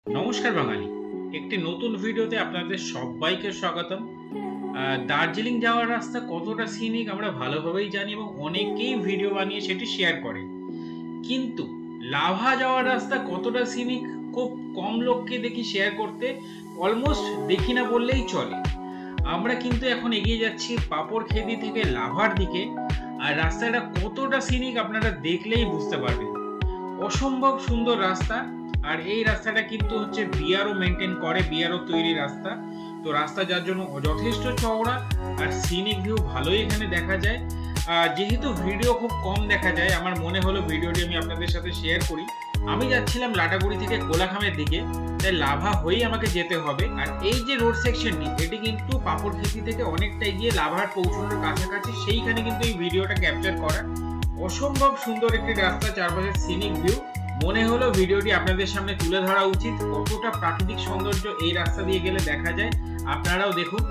নমস্কার বাঙালি। একটি নতুন ভিডিওতে আপনাদের সবাইকে স্বাগতম। দার্জিলিং যাওয়ার রাস্তা কতটা সিনিক আমরা ভালোভাবেই জানি এবং অনেকেই ভিডিও বানিয়ে সেটি শেয়ার করে। কিন্তু লাভা যাওয়ার রাস্তা কতটা সিনিক খুব কম লোককে দেখি শেয়ার করতে, অলমোস্ট দেখি না বললেই চলে। আমরা কিন্তু এখন এগিয়ে যাচ্ছি পাপড়খেদি থেকে লাভার দিকে। আর রাস্তাটা কতটা সিনিক আপনারা দেখলেই বুঝতে পারবেন। অসম্ভব সুন্দর রাস্তা। আর এই রাস্তাটা কিন্তু হচ্ছে বিআরও মেনটেন করে, বিআরও তৈরি রাস্তা। তো রাস্তা যার জন্য যথেষ্ট চওড়া আর সিনিক ভিউ ভালোই এখানে দেখা যায়। যেহেতু ভিডিও খুব কম দেখা যায়, আমার মনে হলো ভিডিওটি আমি আপনাদের সাথে শেয়ার করি। আমি যাচ্ছিলাম লাটাগুড়ি থেকে কোলাখামের দিকে, তাই লাভা হয়েই আমাকে যেতে হবে। আর এই যে রোড সেকশনটি, এটি কিন্তু পাপড়খেদি থেকে অনেকটা গিয়ে লাভার পৌঁছানোর কাছাকাছি, সেইখানে কিন্তু এই ভিডিওটা ক্যাপচার করা। অসম্ভব সুন্দর একটি রাস্তা, চারপাশের সিনিক ভিউ। মনে হলো ভিডিওটি আপনাদের সামনে তুলে ধরা উচিত। কতটা প্রাকৃতিক সৌন্দর্য এই রাস্তা দিয়ে গেলে দেখা যায়, আপনারাও দেখুন।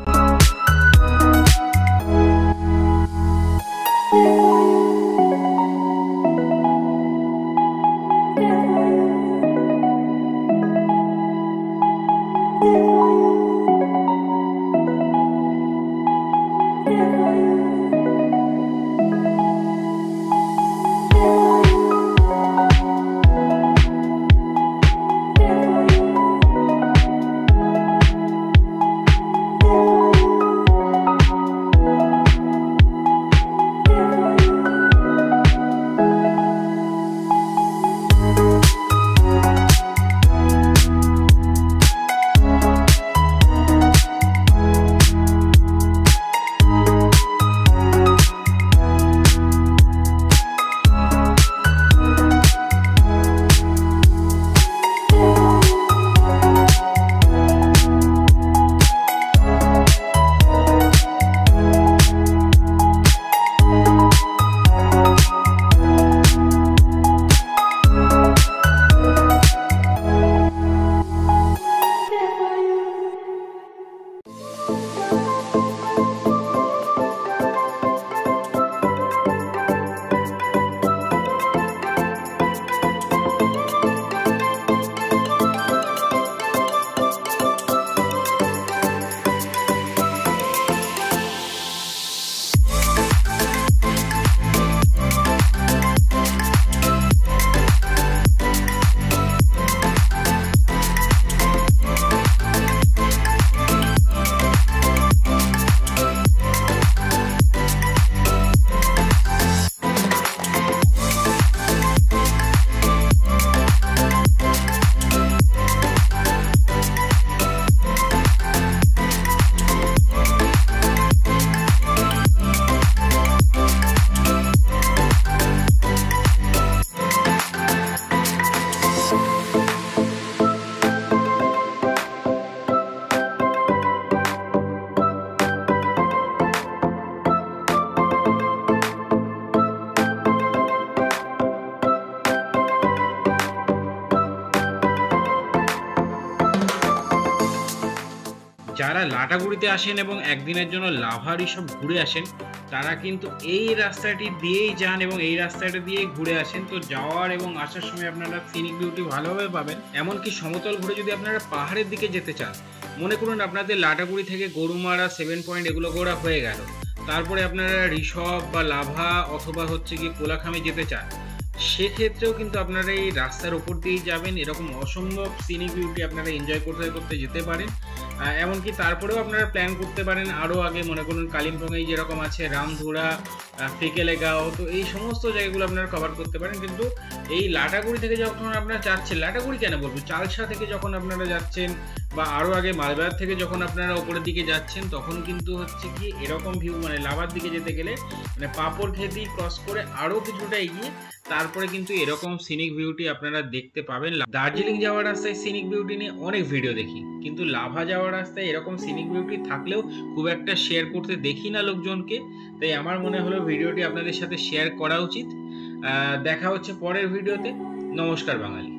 যারা লাটাগুড়িতে আসেন এবং একদিনের জন্য লাভার সব ঘুরে আসেন, তারা কিন্তু এই রাস্তাটি দিয়েই যান এবং এই রাস্তাটা দিয়েই ঘুরে আসেন। তো যাওয়ার এবং আসার সময় আপনারা সিনিক বিউটি ভালোভাবে পাবেন। এমনকি সমতল ঘুরে যদি আপনারা পাহাড়ের দিকে যেতে চান, মনে করুন আপনাদের লাটাগুড়ি থেকে গরুমারা, 7 পয়েন্ট এগুলো ঘোরা হয়ে গেল, তারপরে আপনারা ঋষভ বা লাভা অথবা হচ্ছে গিয়ে কোলাখামে যেতে চান, সেক্ষেত্রেও কিন্তু আপনারা এই রাস্তার উপর দিয়েই যাবেন। এরকম অসম্ভব সিনিক বিউটি আপনারা এনজয় করতে করতে যেতে পারেন। এমনকি তারপরেও আপনারা প্ল্যান করতে পারেন আরও আগে, মনে করুন কালিম্পংয়ে যেরকম আছে রামধুরা, ফেকেলেগাঁও, তো এই সমস্ত জায়গাগুলো আপনারা কভার করতে পারেন। কিন্তু এই লাটাগুড়ি থেকে যখন আপনারা যাচ্ছেন, লাটাগুড়ি কেন বলবো, চালসা থেকে যখন আপনারা যাচ্ছেন বা আরও আগে মালবাজার থেকে যখন আপনারা ওপরের দিকে যাচ্ছেন, তখন কিন্তু হচ্ছে কি এরকম ভিউ, মানে লাভার দিকে যেতে গেলে মানে পাপড়খেদি ক্রস করে আরও কিছুটা এগিয়ে তারপরে কিন্তু এরকম সিনিক বিউটি আপনারা দেখতে পাবেন। দার্জিলিং যাওয়ার রাস্তায় সিনিক বিউটি নিয়ে অনেক ভিডিও দেখি, কিন্তু লাভা যাওয়ার রাস্তায় এরকম সিনিক বিউটি থাকলেও খুব একটা শেয়ার করতে দেখি না লোকজনকে। তাই আমার মনে হলো ভিডিওটি আপনাদের সাথে শেয়ার করা উচিত। দেখা হচ্ছে পরের ভিডিওতে। নমস্কার বাঙালি।